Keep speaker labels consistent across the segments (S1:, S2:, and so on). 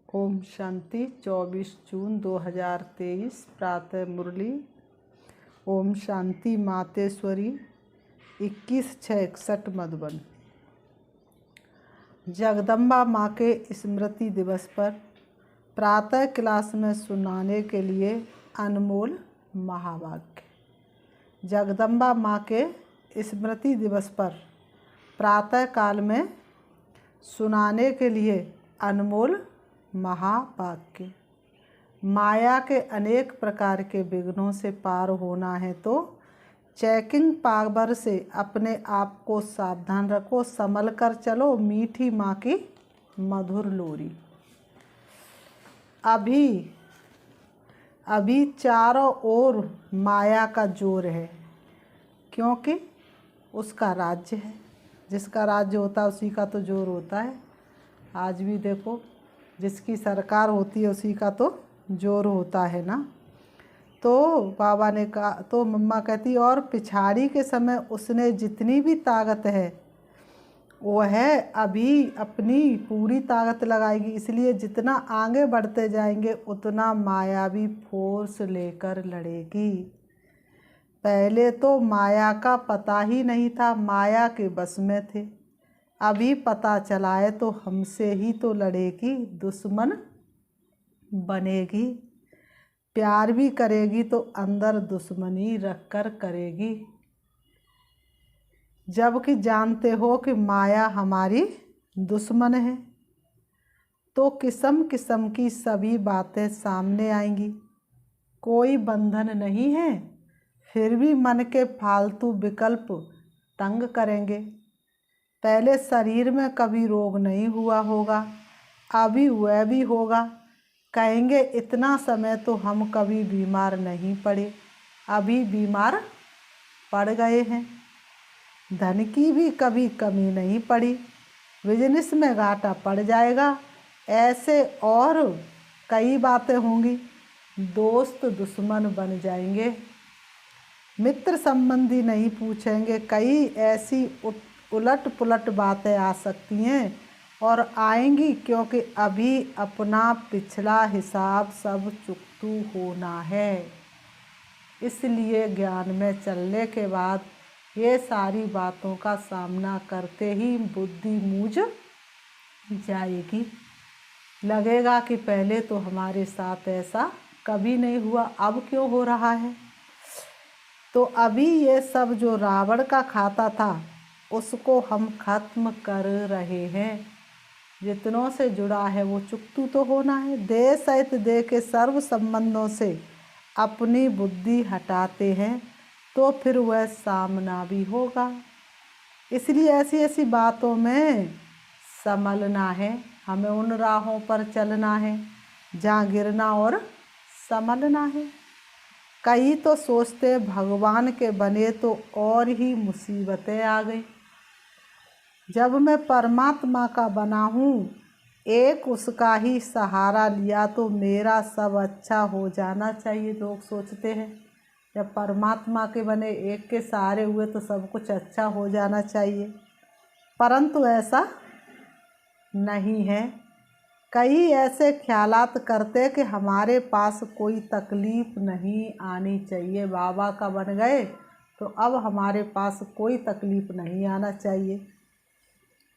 S1: ओम शांति। 24 जून 2023 प्रातः मुरली। ओम शांति मातेश्वरी 21/6/61 मधुबन। जगदम्बा माँ के स्मृति दिवस पर प्रातः क्लास में सुनाने के लिए अनमोल महावाक्य। जगदम्बा माँ के स्मृति दिवस पर प्रातः काल में सुनाने के लिए अनमोल महावाक्य। माया के अनेक प्रकार के विघ्नों से पार होना है तो चेकिंग पावर से अपने आप को सावधान रखो, संभल कर चलो, मीठी माँ की मधुर लोरी। अभी चारों ओर माया का जोर है, क्योंकि उसका राज्य है। जिसका राज्य होता है उसी का तो जोर होता है। आज भी देखो, जिसकी सरकार होती है उसी का तो जोर होता है ना। तो बाबा ने कहा, तो मम्मा कहती, और पिछाड़ी के समय उसने जितनी भी ताकत है वह अभी अपनी पूरी ताकत लगाएगी। इसलिए जितना आगे बढ़ते जाएंगे उतना मायावी फोर्स लेकर लड़ेगी। पहले तो माया का पता ही नहीं था, माया के बस में थे। अभी पता चला है तो हमसे ही तो लड़ेगी, दुश्मन बनेगी। प्यार भी करेगी तो अंदर दुश्मनी रखकर करेगी। जबकि जानते हो कि माया हमारी दुश्मन है, तो किस्म किस्म की सभी बातें सामने आएंगी। कोई बंधन नहीं है, फिर भी मन के फालतू विकल्प तंग करेंगे। पहले शरीर में कभी रोग नहीं हुआ होगा, अभी वह भी होगा। कहेंगे इतना समय तो हम कभी बीमार नहीं पड़े, अभी बीमार पड़ गए हैं। धन की भी कभी कमी नहीं पड़ी, बिजनेस में घाटा पड़ जाएगा। ऐसे और कई बातें होंगी। दोस्त दुश्मन बन जाएंगे, मित्र संबंधी नहीं पूछेंगे। कई ऐसी उलट पुलट बातें आ सकती हैं और आएंगी, क्योंकि अभी अपना पिछला हिसाब सब चुकतू होना है। इसलिए ज्ञान में चलने के बाद ये सारी बातों का सामना करते ही बुद्धि मूझ जाएगी। लगेगा कि पहले तो हमारे साथ ऐसा कभी नहीं हुआ, अब क्यों हो रहा है। तो अभी ये सब जो रावण का खाता था उसको हम खत्म कर रहे हैं। जितनों से जुड़ा है वो चुकतू तो होना है। देह सहित देह के सर्व संबंधों से अपनी बुद्धि हटाते हैं तो फिर वह सामना भी होगा। इसलिए ऐसी ऐसी बातों में संभलना है। हमें उन राहों पर चलना है जहाँ गिरना और संभलना है। कई तो सोचते भगवान के बने तो और ही मुसीबतें आ गई। जब मैं परमात्मा का बना हूँ, एक उसका ही सहारा लिया तो मेरा सब अच्छा हो जाना चाहिए। लोग सोचते हैं जब परमात्मा के बने, एक के सहारे हुए तो सब कुछ अच्छा हो जाना चाहिए, परंतु ऐसा नहीं है। कई ऐसे ख्यालात करते कि हमारे पास कोई तकलीफ़ नहीं आनी चाहिए। बाबा का बन गए तो अब हमारे पास कोई तकलीफ़ नहीं आना चाहिए,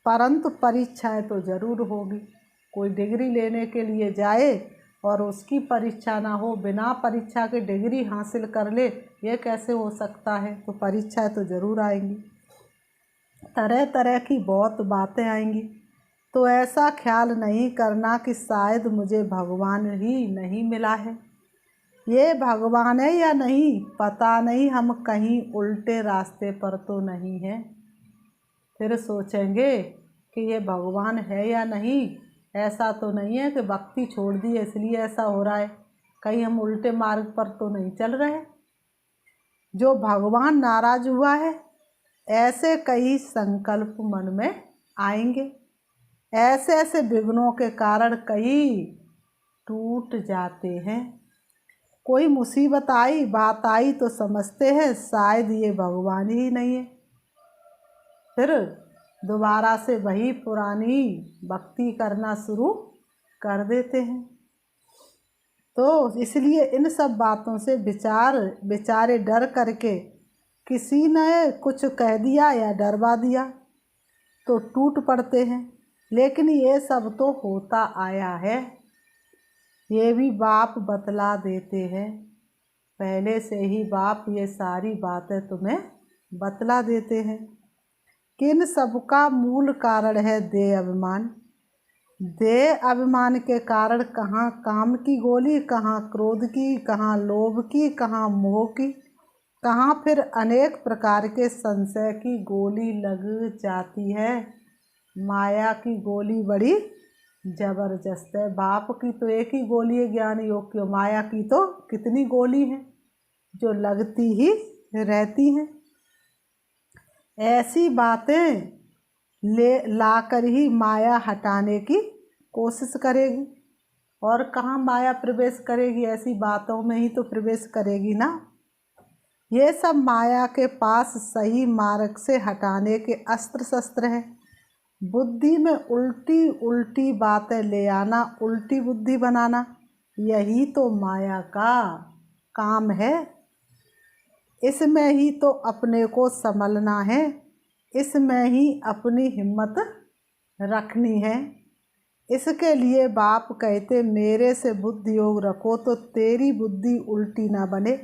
S1: परंतु परीक्षाएं तो ज़रूर होगी। कोई डिग्री लेने के लिए जाए और उसकी परीक्षा ना हो, बिना परीक्षा के डिग्री हासिल कर ले, ये कैसे हो सकता है। तो परीक्षाएं तो ज़रूर आएंगी, तरह तरह की बहुत बातें आएंगी। तो ऐसा ख्याल नहीं करना कि शायद मुझे भगवान ही नहीं मिला है। ये भगवान है या नहीं पता नहीं, हम कहीं उल्टे रास्ते पर तो नहीं हैं। फिर सोचेंगे कि ये भगवान है या नहीं। ऐसा तो नहीं है कि भक्ति छोड़ दी इसलिए ऐसा हो रहा है, कहीं हम उल्टे मार्ग पर तो नहीं चल रहे। जो भगवान नाराज हुआ है, ऐसे कई संकल्प मन में आएंगे। ऐसे ऐसे विघ्नों के कारण कई टूट जाते हैं। कोई मुसीबत आई, बात आई तो समझते हैं शायद ये भगवान ही नहीं है। फिर दोबारा से वही पुरानी भक्ति करना शुरू कर देते हैं। तो इसलिए इन सब बातों से बेचारे डर करके किसी ने कुछ कह दिया या डरवा दिया तो टूट पड़ते हैं। लेकिन ये सब तो होता आया है, ये भी बाप बतला देते हैं। पहले से ही बाप ये सारी बातें तुम्हें बतला देते हैं। किन सबका मूल कारण है देह अभिमान। देह अभिमान के कारण कहाँ काम की गोली, कहाँ क्रोध की, कहाँ लोभ की, कहाँ मोह की, कहाँ फिर अनेक प्रकार के संशय की गोली लग जाती है। माया की गोली बड़ी जबरदस्त है। बाप की तो एक ही गोली है ज्ञान योग की, माया की तो कितनी गोली है जो लगती ही रहती हैं। ऐसी बातें लाकर ही माया हटाने की कोशिश करेगी। और कहाँ माया प्रवेश करेगी, ऐसी बातों में ही तो प्रवेश करेगी ना। ये सब माया के पास सही मार्ग से हटाने के अस्त्र शस्त्र हैं। बुद्धि में उल्टी उल्टी बातें ले आना, उल्टी बुद्धि बनाना, यही तो माया का काम है। इसमें ही तो अपने को संभलना है, इसमें ही अपनी हिम्मत रखनी है। इसके लिए बाप कहते मेरे से बुद्धि योग रखो तो तेरी बुद्धि उल्टी ना बने,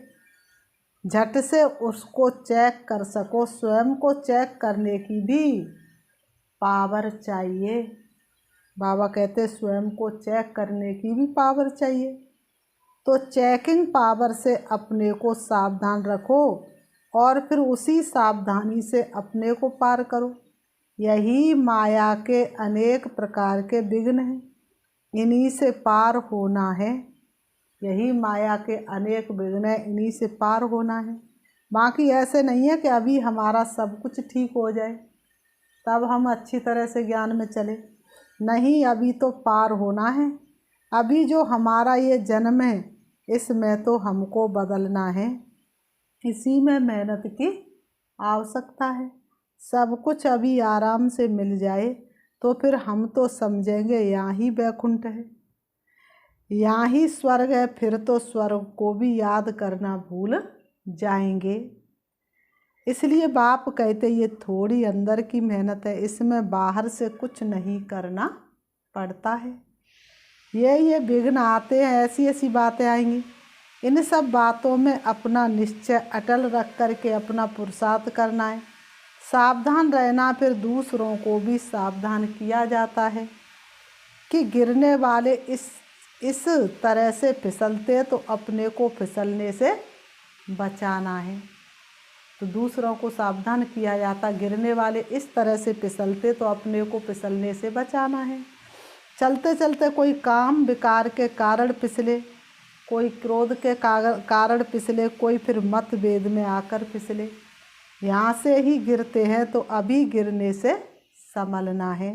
S1: झट से उसको चेक कर सको। स्वयं को चेक करने की भी पावर चाहिए। बाबा कहते स्वयं को चेक करने की भी पावर चाहिए। तो चेकिंग पावर से अपने को सावधान रखो और फिर उसी सावधानी से अपने को पार करो। यही माया के अनेक प्रकार के विघ्न हैं, इन्हीं से पार होना है। यही माया के अनेक विघ्न हैं, इन्हीं से पार होना है। बाकी ऐसे नहीं है कि अभी हमारा सब कुछ ठीक हो जाए तब हम अच्छी तरह से ज्ञान में चले। नहीं, अभी तो पार होना है। अभी जो हमारा ये जन्म है इसमें तो हमको बदलना है, इसी में मेहनत की आवश्यकता है। सब कुछ अभी आराम से मिल जाए तो फिर हम तो समझेंगे यहाँ ही वैकुंठ है, यहाँ ही स्वर्ग है। फिर तो स्वर्ग को भी याद करना भूल जाएंगे। इसलिए बाप कहते ये थोड़ी अंदर की मेहनत है, इसमें बाहर से कुछ नहीं करना पड़ता है। ये विघ्न आते हैं, ऐसी ऐसी बातें आएंगी। इन सब बातों में अपना निश्चय अटल रख करके अपना पुरुषार्थ करना है, सावधान रहना। फिर दूसरों को भी सावधान किया जाता है कि गिरने वाले इस तरह से फिसलते तो अपने को फिसलने से बचाना है। तो दूसरों को सावधान किया जाता, गिरने वाले इस तरह से फिसलते तो अपने को फिसलने से बचाना है। चलते चलते कोई काम विकार के कारण फिसले, कोई क्रोध के कारण फिसले, कोई फिर मतभेद में आकर फिसले, यहाँ से ही गिरते हैं तो अभी गिरने से संभलना है।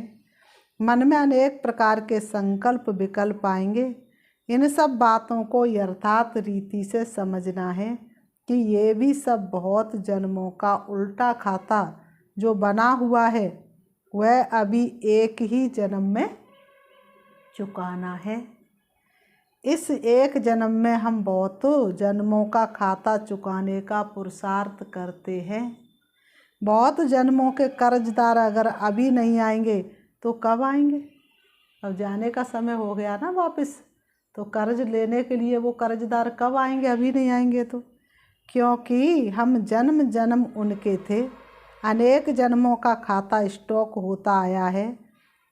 S1: मन में अनेक प्रकार के संकल्प विकल्प आएंगे। इन सब बातों को यथार्थ रीति से समझना है कि ये भी सब बहुत जन्मों का उल्टा खाता जो बना हुआ है वह अभी एक ही जन्म में चुकाना है। इस एक जन्म में हम बहुत जन्मों का खाता चुकाने का पुरुषार्थ करते हैं। बहुत जन्मों के कर्जदार अगर अभी नहीं आएंगे तो कब आएंगे? अब जाने का समय हो गया ना वापस, तो कर्ज लेने के लिए वो कर्जदार कब आएंगे? अभी नहीं आएंगे तो। क्योंकि हम जन्म जन्म उनके थे, अनेक जन्मों का खाता स्टॉक होता आया है।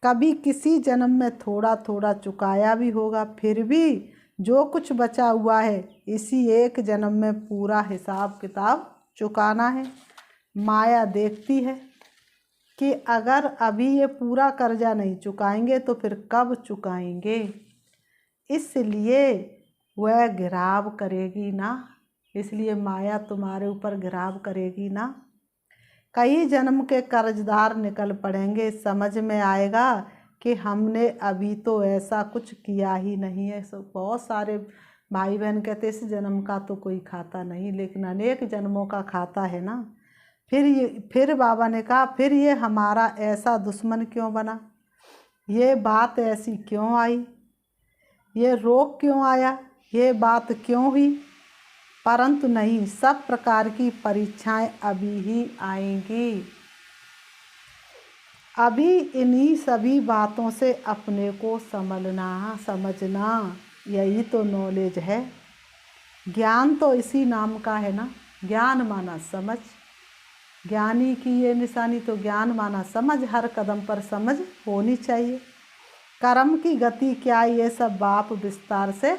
S1: कभी किसी जन्म में थोड़ा थोड़ा चुकाया भी होगा, फिर भी जो कुछ बचा हुआ है इसी एक जन्म में पूरा हिसाब किताब चुकाना है। माया देखती है कि अगर अभी ये पूरा कर्जा नहीं चुकाएंगे तो फिर कब चुकाएंगे, इसलिए वह गिराव करेगी ना। इसलिए माया तुम्हारे ऊपर गिराव करेगी ना। कई जन्म के कर्जदार निकल पड़ेंगे, समझ में आएगा कि हमने अभी तो ऐसा कुछ किया ही नहीं है। बहुत सारे भाई बहन कहते इस जन्म का तो कोई खाता नहीं, लेकिन अनेक जन्मों का खाता है ना। फिर बाबा ने कहा फिर ये हमारा ऐसा दुश्मन क्यों बना, ये बात ऐसी क्यों आई ये रोग क्यों आया, ये बात क्यों हुई, परंतु नहीं, सब प्रकार की परीक्षाएं अभी ही आएंगी। अभी इन्हीं सभी बातों से अपने को समझना, यही तो नॉलेज है। ज्ञान तो इसी नाम का है ना, ज्ञान माना समझ। ज्ञानी की ये निशानी तो ज्ञान माना समझ, हर कदम पर समझ होनी चाहिए। कर्म की गति क्या, ये सब बाप विस्तार से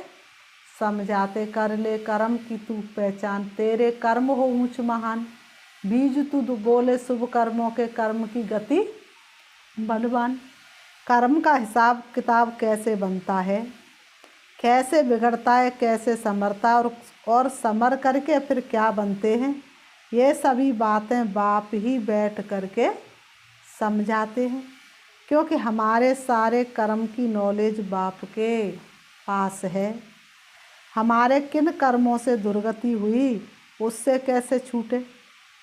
S1: समझाते। कर ले कर्म की तू पहचान, तेरे कर्म हो ऊंच महान। बीज तू बोले शुभ कर्मों के, कर्म की गति बलवान। कर्म का हिसाब किताब कैसे बनता है, कैसे बिगड़ता है, कैसे संवरता और समर करके फिर क्या बनते हैं, ये सभी बातें बाप ही बैठ करके समझाते हैं। क्योंकि हमारे सारे कर्म की नॉलेज बाप के पास है। हमारे किन कर्मों से दुर्गति हुई, उससे कैसे छूटे,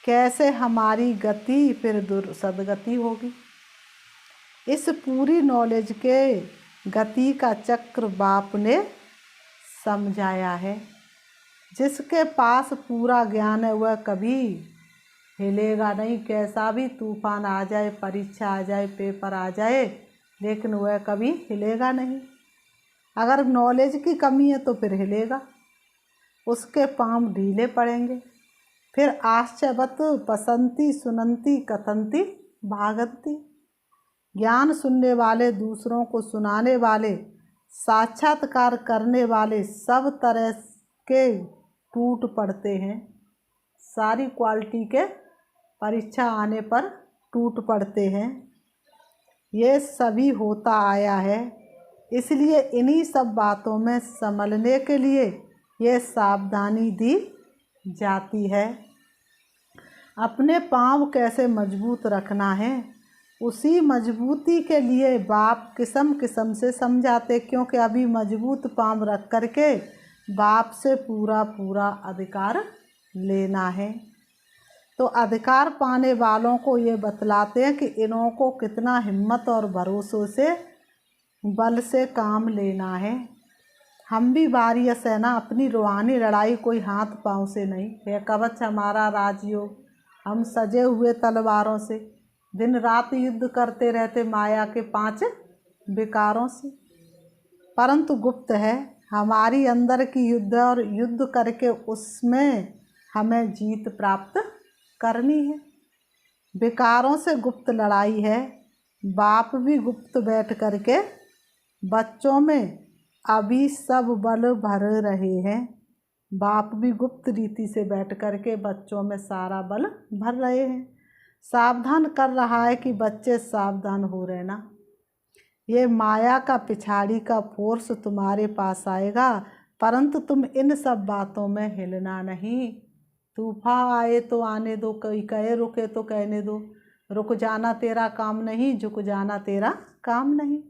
S1: कैसे हमारी गति फिर सदगति होगी, इस पूरी नॉलेज के गति का चक्र बाप ने समझाया है। जिसके पास पूरा ज्ञान है वह कभी हिलेगा नहीं। कैसा भी तूफान आ जाए, परीक्षा आ जाए, पेपर आ जाए, लेकिन वह कभी हिलेगा नहीं। अगर नॉलेज की कमी है तो फिर हिलेगा, उसके पांव ढीले पड़ेंगे। फिर आश्चर्यवत पसंती सुनंती कथंती भागंती। ज्ञान सुनने वाले, दूसरों को सुनाने वाले, साक्षात्कार करने वाले सब तरह के टूट पड़ते हैं। सारी क्वालिटी के परीक्षा आने पर टूट पड़ते हैं। ये सभी होता आया है। इसलिए इन्हीं सब बातों में संभलने के लिए ये सावधानी दी जाती है। अपने पांव कैसे मजबूत रखना है, उसी मजबूती के लिए बाप किस्म किस्म से समझाते। क्योंकि अभी मजबूत पांव रख करके बाप से पूरा पूरा अधिकार लेना है। तो अधिकार पाने वालों को ये बतलाते हैं कि इन्हों को कितना हिम्मत और भरोसों से बल से काम लेना है। हम भी वारिय सेना, अपनी रूहानी लड़ाई कोई हाथ पांव से नहीं है। कवच हमारा राजयोग, हम सजे हुए तलवारों से दिन रात युद्ध करते रहते माया के 5 विकारों से। परंतु गुप्त है हमारी अंदर की युद्ध, और युद्ध करके उसमें हमें जीत प्राप्त करनी है। विकारों से गुप्त लड़ाई है। बाप भी गुप्त बैठ करके बच्चों में अभी सब बल भर रहे हैं। बाप भी गुप्त रीति से बैठ करके बच्चों में सारा बल भर रहे हैं। सावधान कर रहा है कि बच्चे सावधान हो रहना। ये माया का पिछाड़ी का फोर्स तुम्हारे पास आएगा, परंतु तुम इन सब बातों में हिलना नहीं। तूफान आए तो आने दो, कोई कहे रुके तो कहने दो। रुक जाना तेरा काम नहीं, झुक जाना तेरा काम नहीं।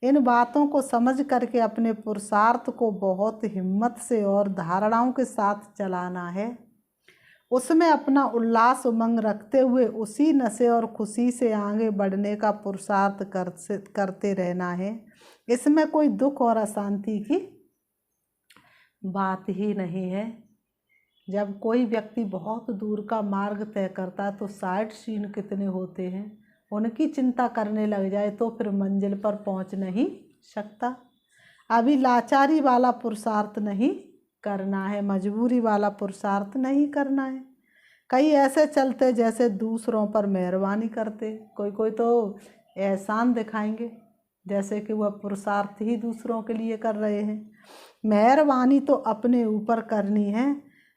S1: इन बातों को समझ करके अपने पुरुषार्थ को बहुत हिम्मत से और धारणाओं के साथ चलाना है। उसमें अपना उल्लास उमंग रखते हुए उसी नशे और खुशी से आगे बढ़ने का पुरुषार्थ करते रहना है। इसमें कोई दुख और अशांति की बात ही नहीं है। जब कोई व्यक्ति बहुत दूर का मार्ग तय करता है तो साइड सीन कितने होते हैं, उनकी चिंता करने लग जाए तो फिर मंजिल पर पहुंच नहीं सकता। अभी लाचारी वाला पुरुषार्थ नहीं करना है, मजबूरी वाला पुरुषार्थ नहीं करना है। कई ऐसे चलते जैसे दूसरों पर मेहरबानी करते, कोई तो एहसान दिखाएंगे जैसे कि वह पुरुषार्थ ही दूसरों के लिए कर रहे हैं। मेहरबानी तो अपने ऊपर करनी है।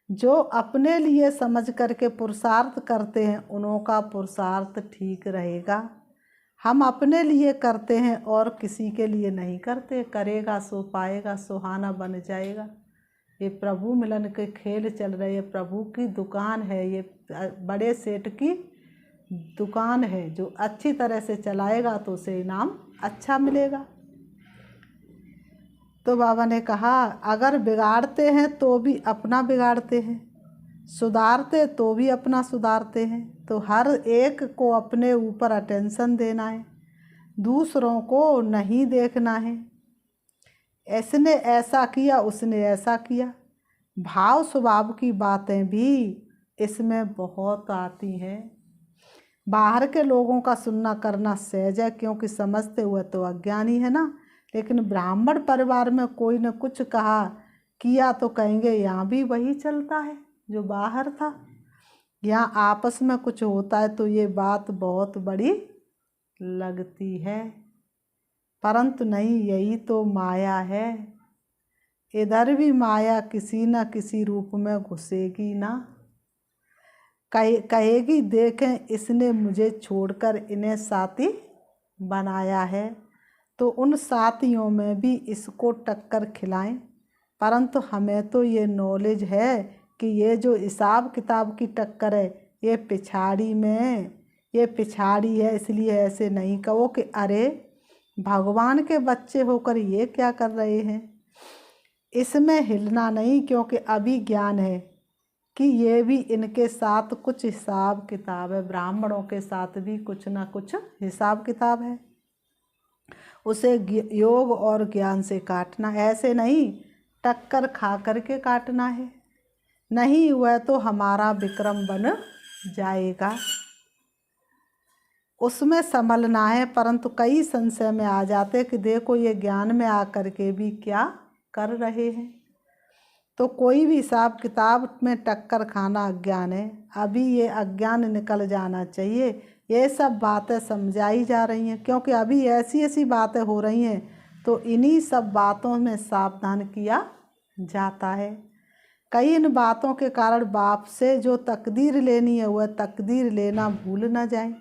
S1: जो अपने लिए समझ करके पुरुषार्थ करते हैं उन्हों का पुरुषार्थ ठीक रहेगा। हम अपने लिए करते हैं और किसी के लिए नहीं करते। करेगा सो पाएगा, सुहाना बन जाएगा। ये प्रभु मिलन के खेल चल रहे हैं। प्रभु की दुकान है, ये बड़े सेठ की दुकान है। जो अच्छी तरह से चलाएगा तो उसे इनाम अच्छा मिलेगा। तो बाबा ने कहा अगर बिगाड़ते हैं तो भी अपना बिगाड़ते हैं, सुधारते तो भी अपना सुधारते हैं। तो हर एक को अपने ऊपर अटेंशन देना है, दूसरों को नहीं देखना है। इसने ऐसा किया, उसने ऐसा किया। भाव स्वभाव की बातें भी इसमें बहुत आती हैं। बाहर के लोगों का सुनना करना सहज है, क्योंकि समझते हुए तो अज्ञानी है ना। लेकिन ब्राह्मण परिवार में कोई न कुछ कहा किया तो कहेंगे यहाँ भी वही चलता है जो बाहर था। यहाँ आपस में कुछ होता है तो ये बात बहुत बड़ी लगती है, परंतु नहीं, यही तो माया है। इधर भी माया किसी न किसी रूप में घुसेगी ना। कहेगी देखें इसने मुझे छोड़कर इन्हें साथी बनाया है, तो उन साथियों में भी इसको टक्कर खिलाएं। परंतु हमें तो ये नॉलेज है कि ये जो हिसाब किताब की टक्कर है ये पिछाड़ी है। इसलिए ऐसे नहीं कहो कि अरे भगवान के बच्चे होकर ये क्या कर रहे हैं। इसमें हिलना नहीं, क्योंकि अभी ज्ञान है कि ये भी इनके साथ कुछ हिसाब किताब है। ब्राह्मणों के साथ भी कुछ ना कुछ हिसाब किताब है, उसे योग और ज्ञान से काटना। ऐसे नहीं टक्कर खा करके काटना है, नहीं हुआ तो हमारा विक्रम बन जाएगा, उसमें संभलना है। परंतु कई संशय में आ जाते कि देखो ये ज्ञान में आकर के भी क्या कर रहे हैं। तो कोई भी हिसाब किताब में टक्कर खाना अज्ञान है। अभी ये अज्ञान निकल जाना चाहिए। ये सब बातें समझाई जा रही हैं, क्योंकि अभी ऐसी ऐसी बातें हो रही हैं, तो इन्हीं सब बातों में सावधान किया जाता है। कई इन बातों के कारण बाप से जो तकदीर लेनी है वह तकदीर लेना भूल न जाए।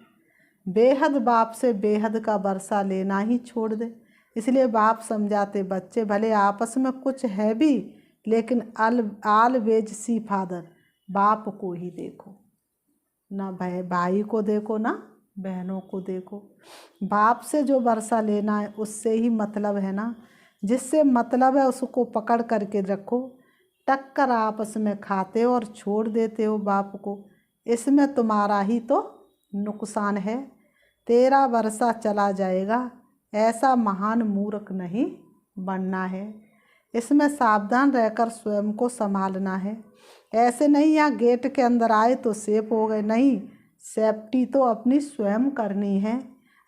S1: बेहद बाप से बेहद का वर्षा लेना ही छोड़ दे। इसलिए बाप समझाते बच्चे भले आपस में कुछ है भी, लेकिन ऑलवेज सी फादर, बाप को ही देखो, ना भाई को देखो ना बहनों को देखो। बाप से जो वर्षा लेना है उससे ही मतलब है ना। जिससे मतलब है उसको पकड़ करके रखो। टक्कर आपस में खाते हो और छोड़ देते हो बाप को, इसमें तुम्हारा ही तो नुकसान है। तेरा वर्षा चला जाएगा, ऐसा महान मूर्ख नहीं बनना है। इसमें सावधान रहकर स्वयं को संभालना है। ऐसे नहीं यहाँ गेट के अंदर आए तो सेफ हो गए, नहीं, सेफ्टी तो अपनी स्वयं करनी है।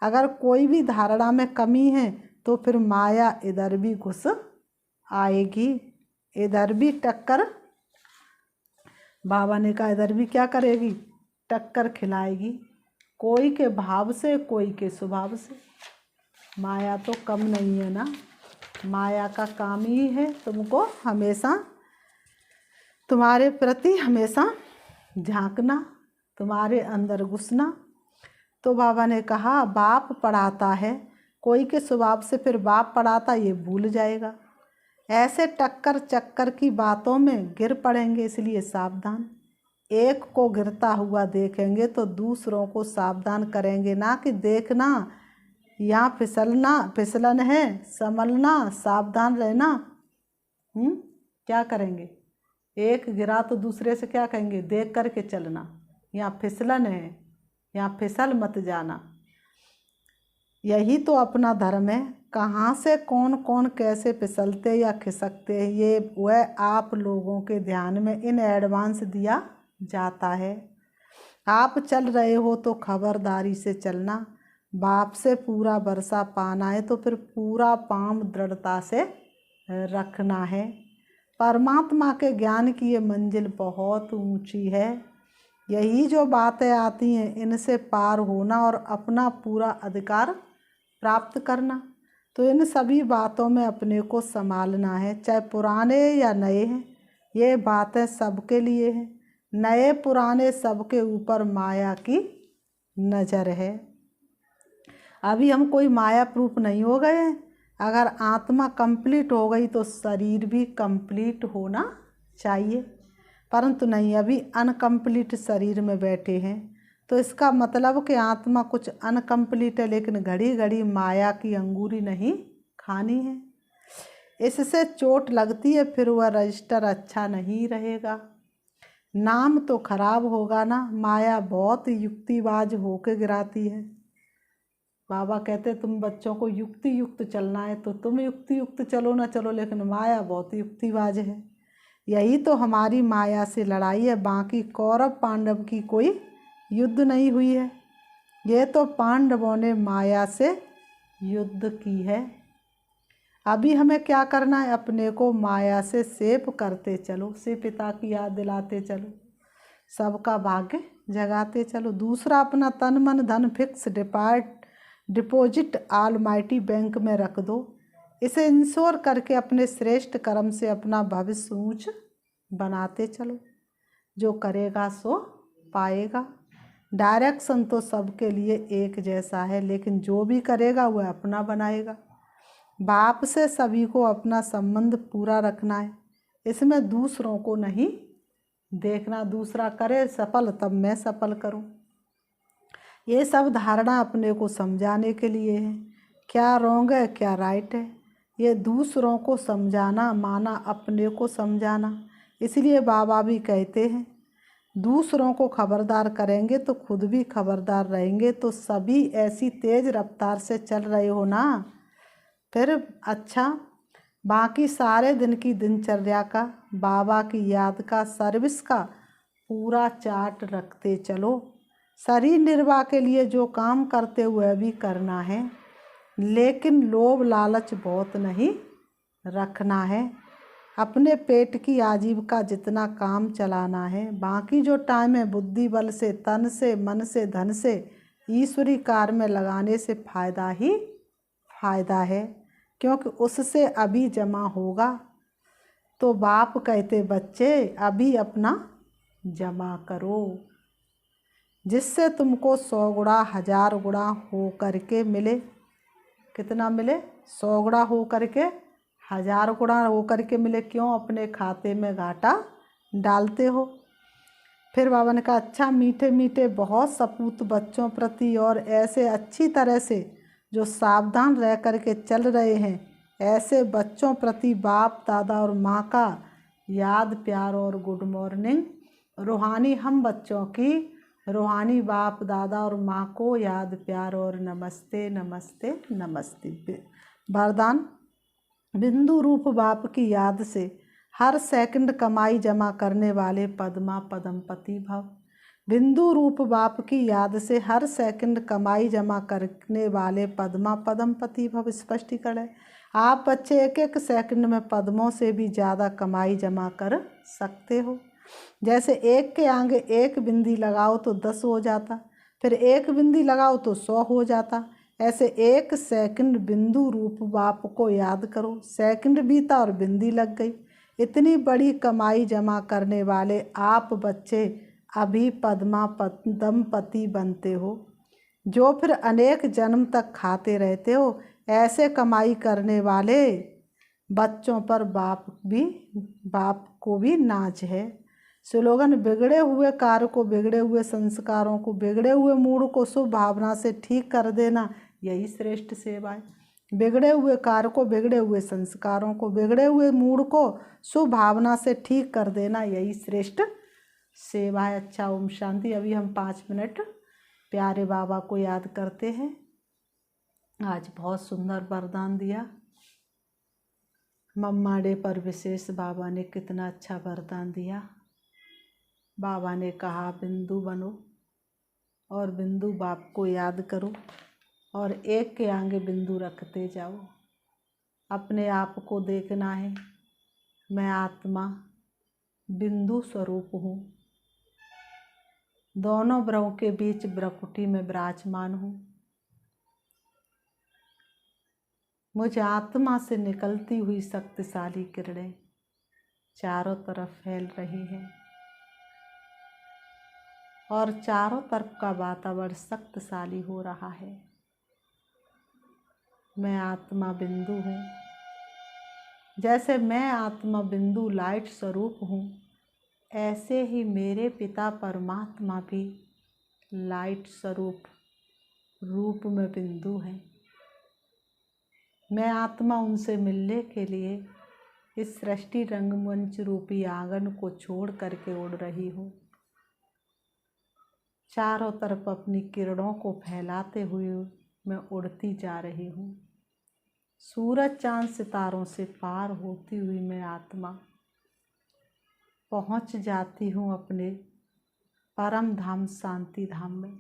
S1: अगर कोई भी धारणा में कमी है तो फिर माया इधर भी घुस आएगी, इधर भी टक्कर, बाबा ने कहा इधर भी क्या करेगी, टक्कर खिलाएगी। कोई के भाव से, कोई के स्वभाव से। माया तो कम नहीं है ना। माया का काम ही है तुमको हमेशा, तुम्हारे प्रति हमेशा झांकना, तुम्हारे अंदर घुसना। तो बाबा ने कहा बाप पढ़ाता है, कोई के स्वभाव से फिर बाप पढ़ाता ये भूल जाएगा। ऐसे टक्कर चक्कर की बातों में गिर पड़ेंगे, इसलिए सावधान। एक को गिरता हुआ देखेंगे तो दूसरों को सावधान करेंगे ना कि देखना यहाँ फिसलन है, संभलना, सावधान रहना। क्या करेंगे, एक गिरा तो दूसरे से क्या कहेंगे, देख करके चलना, यहाँ फिसलन है, यहाँ फिसल मत जाना। यही तो अपना धर्म है। कहाँ से कौन कौन कैसे फिसलते या खिसकते हैं ये वह आप लोगों के ध्यान में इन एडवांस दिया जाता है। आप चल रहे हो तो खबरदारी से चलना। बाप से पूरा वर्षा पाना है तो फिर पूरा पाम दृढ़ता से रखना है। परमात्मा के ज्ञान की ये मंजिल बहुत ऊंची है। यही जो बातें आती हैं इनसे पार होना और अपना पूरा अधिकार प्राप्त करना। तो इन सभी बातों में अपने को संभालना है, चाहे पुराने या नए हैं। ये बातें सबके लिए हैं, नए पुराने सबके ऊपर माया की नज़र है। अभी हम कोई माया प्रूफ नहीं हो गए हैं। अगर आत्मा कंप्लीट हो गई तो शरीर भी कंप्लीट होना चाहिए, परंतु नहीं, अभी अनकम्प्लीट शरीर में बैठे हैं। तो इसका मतलब कि आत्मा कुछ अनकम्प्लीट है, लेकिन घड़ी घड़ी माया की अंगूरी नहीं खानी है। इससे चोट लगती है, फिर वह रजिस्टर अच्छा नहीं रहेगा, नाम तो खराब होगा ना। माया बहुत युक्तिबाज होके गिराती है। बाबा कहते तुम बच्चों को युक्ति युक्त चलना है तो तुम युक्ति युक्त चलो ना चलो, लेकिन माया बहुत युक्तिबाज है। यही तो हमारी माया से लड़ाई है, बाकी कौरव पांडव की कोई युद्ध नहीं हुई है। ये तो पांडवों ने माया से युद्ध की है। अभी हमें क्या करना है, अपने को माया से सेव करते चलो, से पिता की याद दिलाते चलो, सबका भाग्य जगाते चलो। दूसरा, अपना तन मन धन फिक्स डिपॉजिट ऑलमाइटी बैंक में रख दो। इसे इंश्योर करके अपने श्रेष्ठ कर्म से अपना भविष्य ऊंच बनाते चलो। जो करेगा सो पाएगा। डायरेक्शन तो सबके लिए एक जैसा है, लेकिन जो भी करेगा वह अपना बनाएगा। बाप से सभी को अपना संबंध पूरा रखना है, इसमें दूसरों को नहीं देखना। दूसरा करे सफल तब मैं सफल करूं। ये सब धारणा अपने को समझाने के लिए है। क्या रॉन्ग है क्या राइट है, ये दूसरों को समझाना माना अपने को समझाना। इसलिए बाबा भी कहते हैं दूसरों को खबरदार करेंगे तो खुद भी खबरदार रहेंगे। तो सभी ऐसी तेज रफ्तार से चल रहे हो ना, फिर अच्छा। बाकी सारे दिन की दिनचर्या का, बाबा की याद का, सर्विस का पूरा चार्ट रखते चलो। शरीर निर्वाह के लिए जो काम करते हुए भी करना है, लेकिन लोभ लालच बहुत नहीं रखना है। अपने पेट की आजीविका जितना काम चलाना है, बाकी जो टाइम है बुद्धि बल से, तन से, मन से, धन से ईश्वरी कार्य में लगाने से फ़ायदा ही फ़ायदा है, क्योंकि उससे अभी जमा होगा। तो बाप कहते बच्चे अभी अपना जमा करो, जिससे तुमको 100 गुणा 1000 गुणा हो करके मिले। कितना मिले? 100 गुणा हो करके 1000 गुणा हो करके मिले। क्यों? अपने खाते में घाटा डालते हो। फिर बाबा ने कहा अच्छा, मीठे मीठे बहुत सपूत बच्चों प्रति और ऐसे अच्छी तरह से जो सावधान रह करके चल रहे हैं, ऐसे बच्चों प्रति बाप दादा और माँ का याद प्यार और गुड मॉर्निंग। रूहानी हम बच्चों की रूहानी बाप दादा और माँ को याद प्यार और नमस्ते नमस्ते नमस्ते। वरदान, बिंदु रूप बाप की याद से हर सेकंड कमाई जमा करने वाले पद्मा पदमपति भव। बिंदु रूप बाप की याद से हर सेकंड कमाई जमा करने वाले पद्मा पदमपति भव। स्पष्टीकरण है, आप बच्चे एक एक सेकंड में पद्मों से भी ज़्यादा कमाई जमा कर सकते हो। जैसे एक के आगे एक बिंदी लगाओ तो 10 हो जाता, फिर एक बिंदी लगाओ तो 100 हो जाता। ऐसे एक सेकंड बिंदु रूप बाप को याद करो। सेकंड बीता और बिंदी लग गई। इतनी बड़ी कमाई जमा करने वाले आप बच्चे अभी पद्मा दंपति बनते हो, जो फिर अनेक जन्म तक खाते रहते हो। ऐसे कमाई करने वाले बच्चों पर बाप को भी नाज है। स्लोगन, बिगड़े हुए कार्य को, बिगड़े हुए संस्कारों को, बिगड़े हुए मूड को शुभ भावना से ठीक कर देना, यही श्रेष्ठ सेवा है। बिगड़े हुए कार्य को, बिगड़े हुए संस्कारों को, बिगड़े हुए मूड को शुभ भावना से ठीक कर देना, यही श्रेष्ठ सेवा है। अच्छा, ओम शांति। अभी हम 5 मिनट प्यारे बाबा को याद करते हैं। आज बहुत सुंदर वरदान दिया। मम्मा डे पर विशेष बाबा ने कितना अच्छा वरदान दिया। बाबा ने कहा बिंदु बनो और बिंदु बाप को याद करो और एक के आगे बिंदु रखते जाओ। अपने आप को देखना है, मैं आत्मा बिंदु स्वरूप हूँ, दोनों ब्रहों के बीच ब्रकुटी में विराजमान हूँ। मुझ आत्मा से निकलती हुई शक्तिशाली किरणें चारों तरफ फैल रही हैं और चारों तरफ का वातावरण शक्तिशाली हो रहा है। मैं आत्मा बिंदु हूँ। जैसे मैं आत्मा बिंदु लाइट स्वरूप हूँ, ऐसे ही मेरे पिता परमात्मा भी लाइट स्वरूप रूप में बिंदु है। मैं आत्मा उनसे मिलने के लिए इस सृष्टि रंगमंच रूपी आंगन को छोड़ करके उड़ रही हूँ। चारों तरफ अपनी किरणों को फैलाते हुए मैं उड़ती जा रही हूँ। सूरज चांद सितारों से पार होती हुई मैं आत्मा पहुँच जाती हूँ अपने परम धाम शांति धाम में,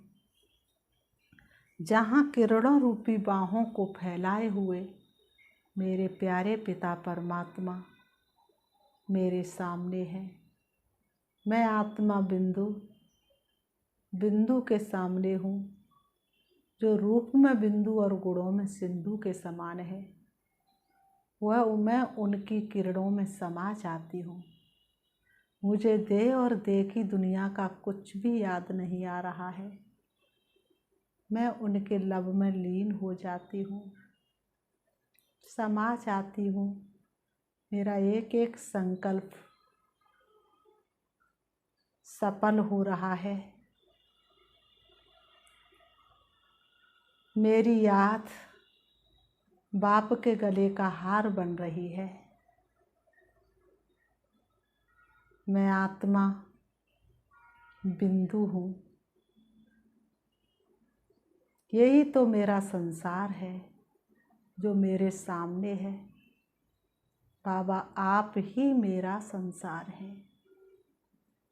S1: जहाँ किरणों रूपी बाहों को फैलाए हुए मेरे प्यारे पिता परमात्मा मेरे सामने है। मैं आत्मा बिंदु बिंदु के सामने हूँ, जो रूप में बिंदु और गुणों में सिंधु के समान है। वह मैं उनकी किरणों में समा जाती हूँ। मुझे देह और देह की दुनिया का कुछ भी याद नहीं आ रहा है। मैं उनके लब में लीन हो जाती हूँ, समा जाती हूँ। मेरा एक एक संकल्प सफल हो रहा है। मेरी याद बाप के गले का हार बन रही है। मैं आत्मा बिंदु हूँ। यही तो मेरा संसार है जो मेरे सामने है। बाबा, आप ही मेरा संसार है।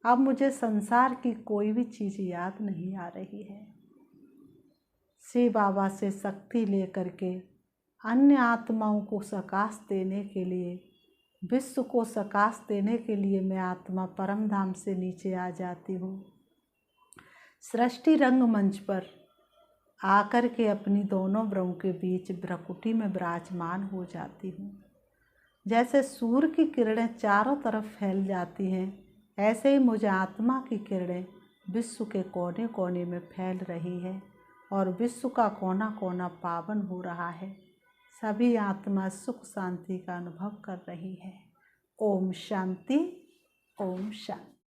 S1: अब मुझे संसार की कोई भी चीज़ याद नहीं आ रही है। श्री बाबा से शक्ति लेकर के अन्य आत्माओं को सकाश देने के लिए, विश्व को सकाश देने के लिए मैं आत्मा परम धाम से नीचे आ जाती हूँ। सृष्टि रंग मंच पर आकर के अपनी दोनों भ्रुओं के बीच भ्रकुटी में विराजमान हो जाती हूँ। जैसे सूर्य की किरणें चारों तरफ फैल जाती हैं, ऐसे ही मुझे आत्मा की किरणें विश्व के कोने कोने में फैल रही है और विश्व का कोना कोना पावन हो रहा है। सभी आत्मा सुख शांति का अनुभव कर रही है। ओम शांति, ओम शांति।